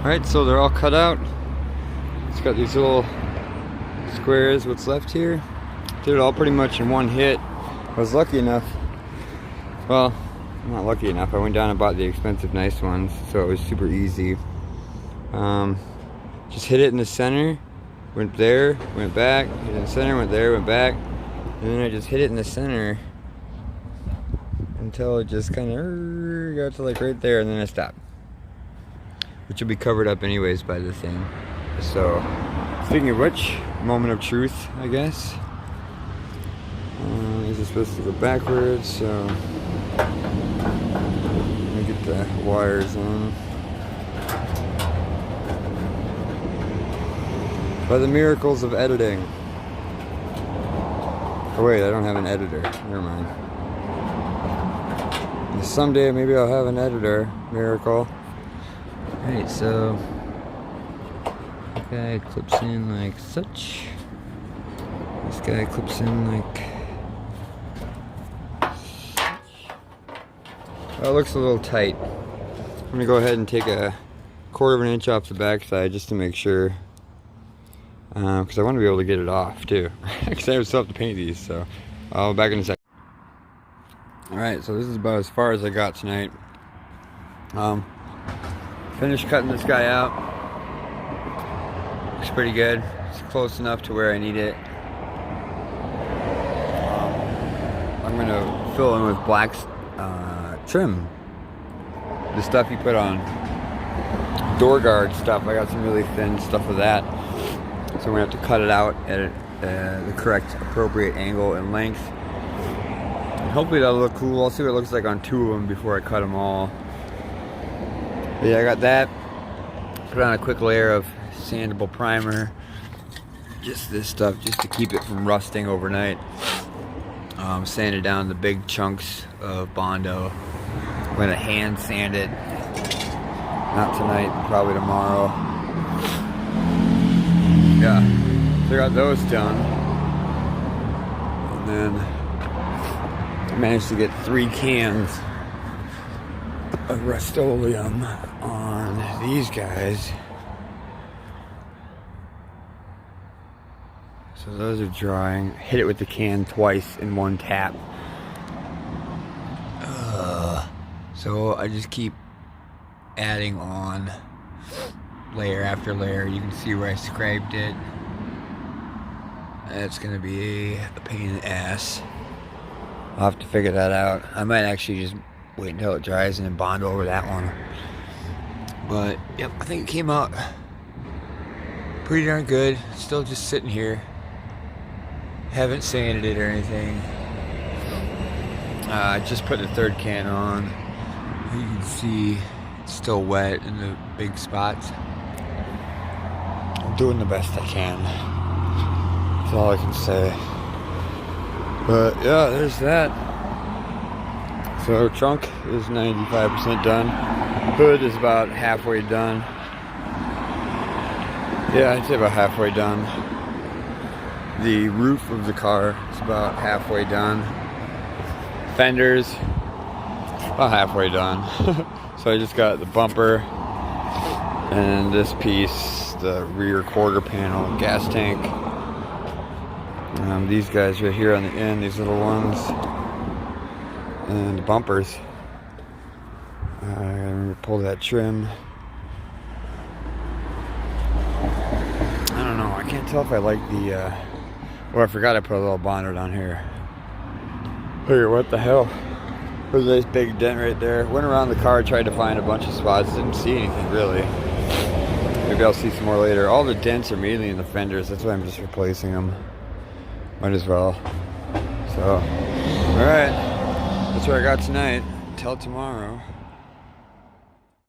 Alright, so they're all cut out. It's got these little squares, what's left here. Did it all pretty much in one hit. I was lucky enough, well, I'm not lucky enough, I went down and bought the expensive nice ones, so it was super easy. Just hit it in the center, went there, went back, hit it in the center, went there, went back, and then I just hit it in the center until it just kind of got to like right there, and then I stopped. Which will be covered up anyways by the thing. So, speaking of which, moment of truth, I guess. This is supposed to go backwards, so let me get the wires on. By the miracles of editing. Oh wait, I don't have an editor. Never mind. Someday maybe I'll have an editor. Miracle. Alright, so this guy clips in like such. This guy clips in like such. Oh, it looks a little tight. I'm gonna go ahead and take a 1/4 of an inch off the backside just to make sure. Because I want to be able to get it off too. Because I still have to paint these, so I'll be back in a second. Alright, so this is about as far as I got tonight. Finished cutting this guy out. Looks pretty good. It's close enough to where I need it. I'm going to fill in with black trim. The stuff you put on door guard stuff. I got some really thin stuff of that. So we're going to have to cut it out at the correct appropriate angle and length. And hopefully that'll look cool. I'll see what it looks like on 2 of them before I cut them all. But yeah, I got that. Put on a quick layer of sandable primer. Just this stuff, just to keep it from rusting overnight. Sanded down the big chunks of bondo. I'm going to hand sand it. Not tonight, probably tomorrow. Yeah, so I got those done, and then I managed to get 3 cans of Rust-Oleum on these guys. So those are drying. Hit it with the can twice in one tap. So I just keep adding on layer after layer. You can see where I scraped it. That's gonna be a pain in the ass. I'll have to figure that out. I might actually just wait until it dries and then bond over that one. But yep, I think it came out pretty darn good. Still just sitting here. Haven't sanded it or anything. I just put the 3rd can on. You can see it's still wet in the big spots. I'm doing the best I can. That's all I can say. But yeah, there's that. So trunk is 95% done. Hood is about halfway done. Yeah, I'd say about halfway done. The roof of the car is about halfway done. Fenders, about halfway done. So I just got the bumper and this piece, the rear quarter panel, gas tank. These guys right here on the end, these little ones, and the bumpers. I'm gonna pull that trim. I don't know, I can't tell if I like the, oh, I forgot I put a little bonnet on here. Here, what the hell? There's this big dent right there. Went around the car, tried to find a bunch of spots, didn't see anything really. Maybe I'll see some more later. All the dents are mainly in the fenders, that's why I'm just replacing them. Might as well. So, alright. That's what I got tonight. Until tomorrow.